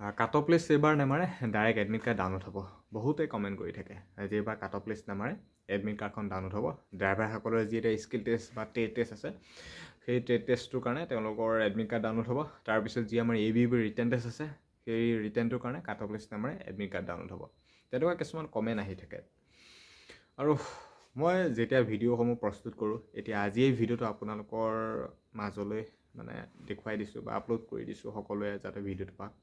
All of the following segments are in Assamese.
কাট অফ লিষ্ট এইবাৰ নামাৰে, ডাইৰেক্ট এডমিট কাৰ্ড ডাউনলোড হ'ব। বহুতে কমেণ্ট কৰি থাকে যে এইবাৰ কাট অফ লিষ্ট নামাৰে, এডমিট কাৰ্ডখন ডাউনলোড হ'ব। ড্ৰাইভাৰসকলৰ যি এটা স্কিল টেষ্ট বা টেট টেষ্ট আছে, সেই টেট টেষ্টটোৰ কাৰণে তেওঁলোকৰ এডমিট কাৰ্ড ডাউনলোড হ'ব। তাৰপিছত যি আমাৰ ABB ৰিটেন টেষ্ট আছে, সেই ৰিটেনটোৰ কাৰণে কাট অফ লিষ্ট নামাৰে, এডমিট কাৰ্ড ডাউনলোড হ'ব। তেনেকুৱা কিছুমান কমেণ্ট আহি থাকে। আৰু মই যেতিয়া ভিডিঅ'সমূহ প্ৰস্তুত কৰোঁ, এতিয়া আজি এই ভিডিঅ'টো আপোনালোকৰ মাজলৈ মানে দেখুৱাই দিছোঁ বা আপলোড কৰি দিছোঁ, সকলোৱে যাতে ভিডিঅ'টো পাওক।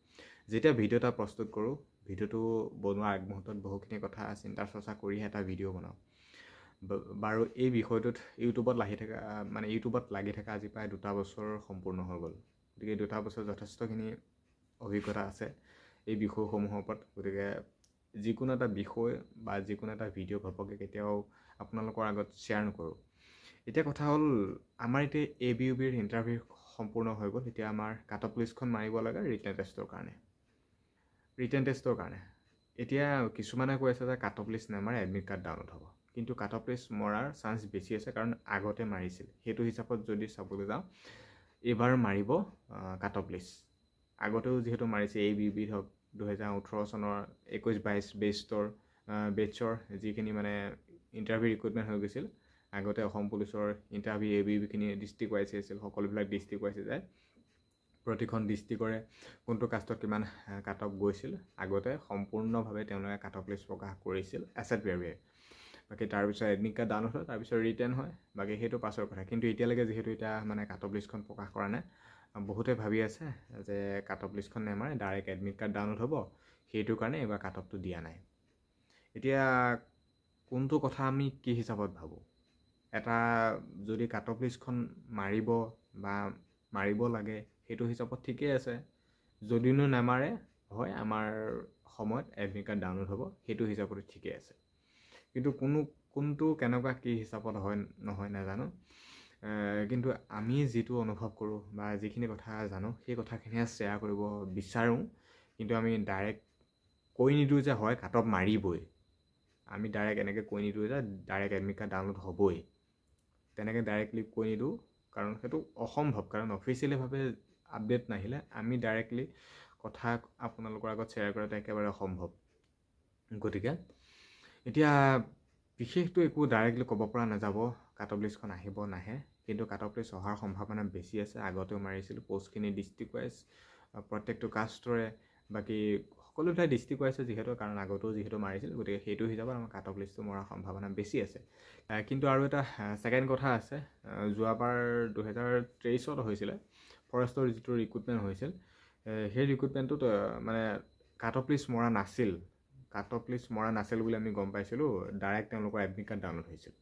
যেতিয়া ভিডিঅ' এটা প্ৰস্তুত কৰোঁ, ভিডিঅ'টো বনোৱাৰ আগমুহূৰ্তত বহুখিনি কথা চিন্তা চৰ্চা কৰিহে এটা ভিডিঅ' বনাওঁ। বাৰু এই বিষয়টোত ইউটিউবত লাগি থকা আজি প্ৰায় 2 বছৰ সম্পূৰ্ণ হৈ গ'ল। গতিকে 2 বছৰ যথেষ্টখিনি অভিজ্ঞতা আছে এই বিষয়সমূহৰ ওপৰত। গতিকে যিকোনো এটা বিষয় বা যিকোনো এটা ভিডিঅ' ঘপককৈ কেতিয়াও আপোনালোকৰ আগত শ্বেয়াৰ নকৰোঁ। এতিয়া কথা হ'ল, আমাৰ এতিয়া ABUBৰ ইণ্টাৰভিউ সম্পূৰ্ণ হৈ গ'ল। এতিয়া আমাৰ কাট অফ লিষ্টখন মাৰিব লাগে ৰিটেন টেষ্টৰ কাৰণে। এতিয়া কিছুমানে কৈ আছে যে কাট অফ লিষ্ট নামাৰে, এডমিট কাৰ্ড ডাউনলোড হ'ব। কিন্তু কাট অফ লিষ্ট মৰাৰ চান্স বেছি আছে, কাৰণ আগতে মাৰিছিল। সেইটো হিচাপত যদি চাবলৈ যাওঁ, এইবাৰ মাৰিব কাট অফ লিষ্ট। আগতেও যিহেতু মাৰিছে, ABUB হওক 2018 চনৰ 21-22 বেটছৰ যিখিনি মানে ইণ্টাৰভিউ ৰিক্ৰুটমেণ্ট হৈ গৈছিল, আগতে অসম পুলিচৰ ইণ্টাৰভিউ ABUBখিনি ডিষ্ট্ৰিক্ট ৱাইজ আছিল। সকলোবিলাক ডিষ্ট্ৰিক্ট ৱাইজ যায়। প্ৰতিখন ডিষ্ট্ৰিক্টৰে কোনটো কাষ্টত কিমান কাট অফ গৈছিল, আগতে সম্পূৰ্ণভাৱে তেওঁলোকে কাট অফ লিষ্ট প্ৰকাশ কৰিছিল SSBRBয়ে। বাকী তাৰপিছত এডমিট কাৰ্ড ডাউনলোড হয়, তাৰপিছত ৰিটেন হয়। বাকী সেইটো পাছৰ কথা। কিন্তু এতিয়ালৈকে যিহেতু এতিয়া মানে কাট অফ লিষ্টখন প্ৰকাশ কৰা নাই, বহুতে ভাবি আছে যে কাট অফ লিষ্টখন নামাৰে, ডাইৰেক্ট এডমিট কাৰ্ড ডাউনলোড হ'ব। সেইটো কাৰণে এইবাৰ কাট অফটো দিয়া নাই। এতিয়া কোনটো কথা আমি কি হিচাপত ভাবোঁ? এটা যদি কাট অফ লিষ্টখন মাৰিব বা মাৰিব লাগে, সেইটো হিচাপত ঠিকেই আছে। যদিনো নামাৰে, হয় আমাৰ সময়ত এডমিট কাৰ্ড ডাউনলোড হ'ব, সেইটো হিচাপতো ঠিকেই আছে। কিন্তু কোনটো কেনেকুৱা কি হিচাপত হয় নহয় নাজানো। কিন্তু আমি যিটো অনুভৱ কৰোঁ বা যিখিনি কথা জানো, সেই কথাখিনিহে শ্বেয়াৰ কৰিব বিচাৰোঁ। কিন্তু আমি ডাইৰেক্ট কৈ নিদিওঁ যে হয় কাট অফ মাৰিবই। আমি ডাইৰেক্ট এনেকৈ কৈ নিদিওঁ যে ডাইৰেক্ট এডমিট কাৰ্ড ডাউনলোড হ'বই। তেনেকৈ ডাইৰেক্টলি কৈ নিদিওঁ, কাৰণ সেইটো অসম্ভৱ। কাৰণ অফিচিয়েলিভাৱে আপডেট নাহিলে আমি ডাইৰেক্টলি কথা আপোনালোকৰ আগত শ্বেয়াৰ কৰাটো একেবাৰে অসম্ভৱ। গতিকে এতিয়া বিশেষটো একো ডাইৰেক্টলি ক'ব পৰা নাযাব কাট অফ লিষ্টখন আহিব নাহে। কিন্তু কাট অফ লিষ্ট অহাৰ সম্ভাৱনা বেছি আছে। আগতেও মাৰিছিল পষ্টখিনি ডিষ্ট্ৰিক্ট ৱাইজ, প্ৰত্যেকটো কাষ্টৰে, বাকী সকলোবিলাক ডিষ্ট্ৰিক্ট ৱাইজ যিহেতু, কাৰণ আগতেও যিহেতু মাৰিছিল। গতিকে সেইটো হিচাপত আমাৰ কাট অফ লিষ্টটো মৰাৰ সম্ভাৱনা বেছি আছে। কিন্তু আৰু এটা ছেকেণ্ড কথা আছে। যোৱাবাৰ 2023 হৈছিলে ফৰেষ্টৰ যিটো ৰিক্ৰুটমেণ্ট হৈছিল, সেই ৰিক্ৰুটমেণ্টটোত মানে কাট অফ লিষ্ট মৰা নাছিল। কাট অফ লিষ্ট মৰা নাছিল বুলি আমি গম পাইছিলোঁ। ডাইৰেক্ট তেওঁলোকৰ এডমিট কাৰ্ড ডাউনলোড হৈছিল।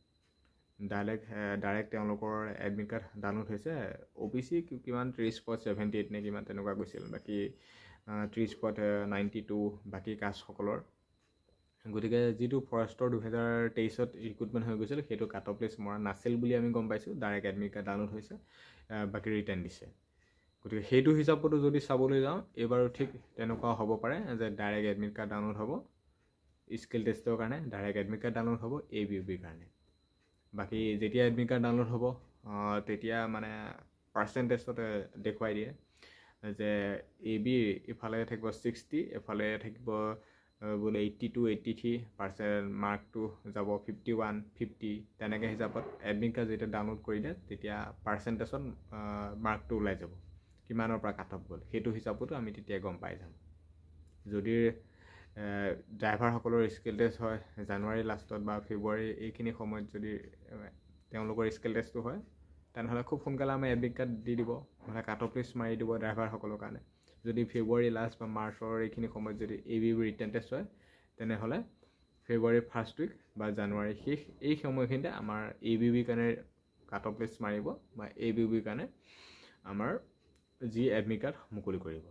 ডাইৰেক্ট তেওঁলোকৰ এডমিট কাৰ্ড ডাউনলোড হৈছে। OBC কিমান 30.78 নে কিমান তেনেকুৱা গৈছিল, বাকী 30.92 বাকী কাষ্টসকলৰ। গতিকে যিটো ফৰেষ্টৰ 2023 ৰিক্ৰুটমেণ্ট হৈ গৈছিল, সেইটো কাট অফ লিষ্ট মৰা নাছিল বুলি আমি গম পাইছোঁ। ডাইৰেক্ট এডমিট কাৰ্ড ডাউনলোড হৈছে, বাকী ৰিটাৰ্ণ দিছে। গতিকে সেইটো হিচাপতো যদি চাবলৈ যাওঁ, এইবাৰো ঠিক তেনেকুৱা হ'ব পাৰে যে ডাইৰেক্ট এডমিট কাৰ্ড ডাউনলোড হ'ব স্কিল টেষ্টৰ কাৰণে, ডাইৰেক্ট এডমিট কাৰ্ড ডাউনলোড হ'ব ABUBৰ কাৰণে। বাকী যেতিয়া এডমিট কাৰ্ড ডাউনলোড হ'ব, তেতিয়া মানে পাৰ্চেণ্টেজতে দেখুৱাই দিয়ে যে AB ইফালে থাকিব 60, এফালে থাকিব বোলে 82, 83%, মাৰ্কটো যাব 51, 50। তেনেকৈ হিচাপত এডমিট কাৰ্ড যেতিয়া ডাউনলোড কৰি দিয়ে, তেতিয়া পাৰ্চেণ্টেজত মাৰ্কটো ওলাই যাব, কিমানৰ পৰা কাট অফ গ'ল। সেইটো হিচাপতো আমি তেতিয়া গম পাই যাম। যদি ড্ৰাইভাৰসকলৰ স্কিল টেষ্ট হয় জানুৱাৰী লাষ্টত বা ফেব্ৰুৱাৰী এইখিনি সময়ত, যদি তেওঁলোকৰ স্কিল টেষ্টটো হয়, তেনেহ'লে খুব সোনকালে আমাৰ এডমিট কাৰ্ড দি দিব, নহ'লে কাট অফ লিষ্ট মাৰি দিব ড্ৰাইভাৰসকলৰ কাৰণে। যদি ফেব্ৰুৱাৰী লাষ্ট বা মাৰ্চৰ এইখিনি সময়ত যদি ABUB ৰিটেন টেষ্ট হয়, তেনেহ'লে ফেব্ৰুৱাৰী ফাৰ্ষ্ট উইক বা জানুৱাৰী শেষ এই সময়খিনিতে আমাৰ ABUBৰ কাৰণে কাট অফ লিষ্ট মাৰিব বা ABUBৰ কাৰণে আমাৰ যি এডমিট কাৰ্ড মুকলি কৰিব।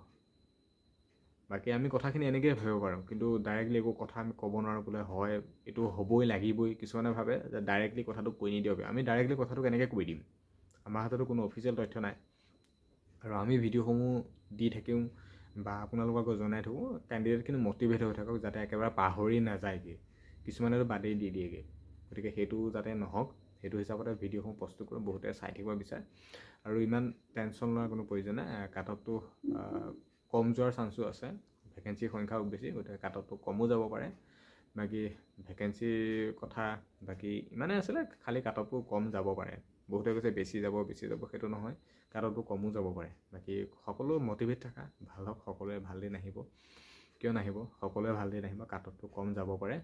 বাকী আমি কথাখিনি এনেকৈ ভাবিব পাৰোঁ, কিন্তু ডাইৰেক্টলি একো কথা আমি ক'ব নোৱাৰোঁ বোলে হয় এইটো হ'বই লাগিবই। কিছুমানে ভাবে যে ডাইৰেক্টলি কথাটো কৈ নিদিয়ক। আমি ডাইৰেক্টলি কথাটো কেনেকৈ কৈ দিম? আমাৰ হাততো কোনো অফিচিয়েল তথ্য নাই। আৰু আমি ভিডিঅ'সমূহ দি থাকিম বা আপোনালোকক জনাই থাকোঁ, কেণ্ডিডেটখিনি মটিভেট হৈ থাকক, যাতে একেবাৰে পাহৰি নাযায়গৈ। কিছুমানেতো বাদেই দি দিয়েগৈ। গতিকে সেইটো যাতে নহওক, সেইটো হিচাপতে ভিডিঅ'সমূহ প্ৰস্তুত কৰোঁ। বহুতে চাই থাকিব বিচাৰে আৰু ইমান টেনশ্যন লোৱাৰ কোনো প্ৰয়োজন নাই। কাট অফটো কম যোৱাৰ চান্সো আছে, ভেকেঞ্চিৰ সংখ্যাও বেছি, গতিকে কাট অফটো কমো যাব পাৰে। বাকী ভেকেঞ্চিৰ কথা বাকী ইমানেই আছিলে, খালি কাট অফটো কম যাব পাৰে। বহুতে কৈছে বেছি যাব সেইটো নহয়, কাট অফটো কমো যাব পাৰে। বাকী সকলো মটিভেট থাকা, ভাল হওক, সকলোৱে ভাল দিন আহিব। কিয় নাহিব, সকলোৱে ভাল দিন আহিব, কাট অফটো কম যাব পাৰে।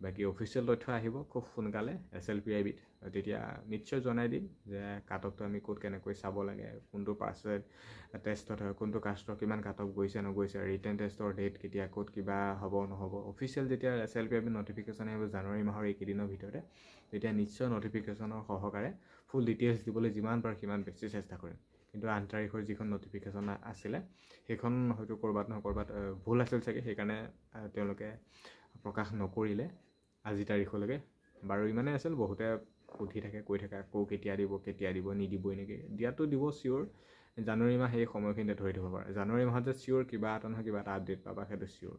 বাকী অফিচিয়েল তথ্য আহিব খুব সোনকালে SLPIBত, তেতিয়া নিশ্চয় জনাই দিম যে কাট অফটো আমি ক'ত কেনেকৈ চাব লাগে, কোনটো পাৰ্চেণ্ট টেষ্টত হয়, কোনটো কাষ্টৰ কিমান কাট অফ গৈছে নগৈছে, ৰিটেন টেষ্টৰ ডেট কেতিয়া, ক'ত কিবা হ'ব নহ'ব। অফিচিয়েল যেতিয়া SLPIB নটিফিকেশ্যন আহিব জানুৱাৰী মাহৰ এইকেইদিনৰ ভিতৰতে, তেতিয়া নিশ্চয় নটিফিকেশ্যনৰ সহকাৰে ফুল ডিটেইলছ দিবলৈ যিমান পাৰোঁ সিমান বেছি চেষ্টা কৰিম। কিন্তু 8 তাৰিখৰ যিখন নটিফিকেশ্যন আছিলে সেইখন হয়তো ক'ৰবাত নহয় ক'ৰবাত ভুল আছিল চাগে, সেইকাৰণে তেওঁলোকে প্ৰকাশ নকৰিলে আজি তাৰিখলৈকে। বাৰু ইমানেই আছিল, বহুতে সুধি থাকে কৈ থাকে আকৌ কেতিয়া দিব নিদিবই নেকি। দিয়াটো দিব চিয়'ৰ, জানুৱাৰী মাহ সেই সময়খিনিতে ধৰি থ'ব পাৰে। জানুৱাৰী মাহত যে চিয়'ৰ কিবা এটা নহয় কিবা এটা আপডেট পাবা, সেইটো চিয়'ৰ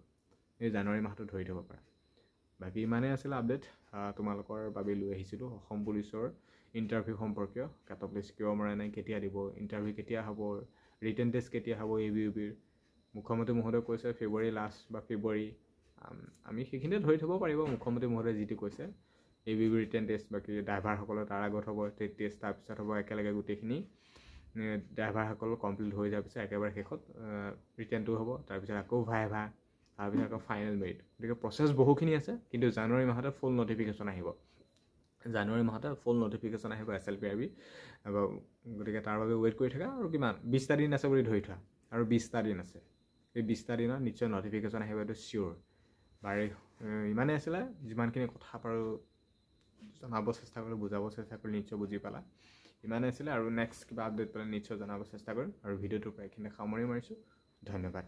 এই জানুৱাৰী মাহটো ধৰি থ'ব পাৰে। বাকী ইমানেই আছিল আপডেট তোমালোকৰ বাবে লৈ আহিছিলোঁ অসম পুলিচৰ ইণ্টাৰভিউ সম্পৰ্কীয়। কাট অফ লিষ্ট কিয় মৰা নাই, কেতিয়া দিব, ইণ্টাৰভিউ কেতিয়া হ'ব, ৰিটেন টেষ্ট কেতিয়া হ'ব, ABUBৰ মুখ্যমন্ত্ৰী মহোদয়ে কৈছে ফেব্ৰুৱাৰী লাষ্ট বা ফেব্ৰুৱাৰী। আমি সেইখিনিতে ধৰি থ'ব পাৰিব মুখ্যমন্ত্ৰী মহোদয়ে যিটো কৈছে। ABUB ৰিটেন টেষ্ট, বাকী ড্ৰাইভাৰসকলৰ তাৰ আগত হ'ব টেষ্ট, তাৰপিছত হ'ব একেলগে গোটেইখিনি ড্ৰাইভাৰসকল কমপ্লিট হৈ যোৱাৰ পিছত একেবাৰে শেষত ৰিটেনটো হ'ব, তাৰপিছত আকৌ ভাইভা, তাৰপিছত আকৌ ফাইনেল মেৰিট। গতিকে প্ৰচেছ বহুখিনি আছে, কিন্তু জানুৱাৰী মাহতে ফুল নটিফিকেশ্যন আহিব। জানুৱাৰী মাহতে ফুল নটিফিকেশ্যন আহিব SLPIB, গতিকে তাৰ বাবে ৱেইট কৰি থাকা। আৰু কিমান 20টা দিন আছে বুলি ধৰি থোৱা, আৰু 20টা দিন আছে। এই 20টা দিনত নিশ্চয় নটিফিকেশ্যন আহিব, এইটো চিয়'ৰ। বাৰু ইমানেই আছিলে, যিমানখিনি কথা পাৰোঁ জনাব চেষ্টা কৰিলোঁ, বুজাব চেষ্টা কৰিলোঁ, নিশ্চয় বুজি পালা। ইমানেই আছিলে, আৰু নেক্সট কিবা আপডেট পালে নিশ্চয় জনাব চেষ্টা কৰিম। আৰু ভিডিঅ'টোৰ পৰা এইখিনিতে সামৰি মাৰিছোঁ। ধন্যবাদ।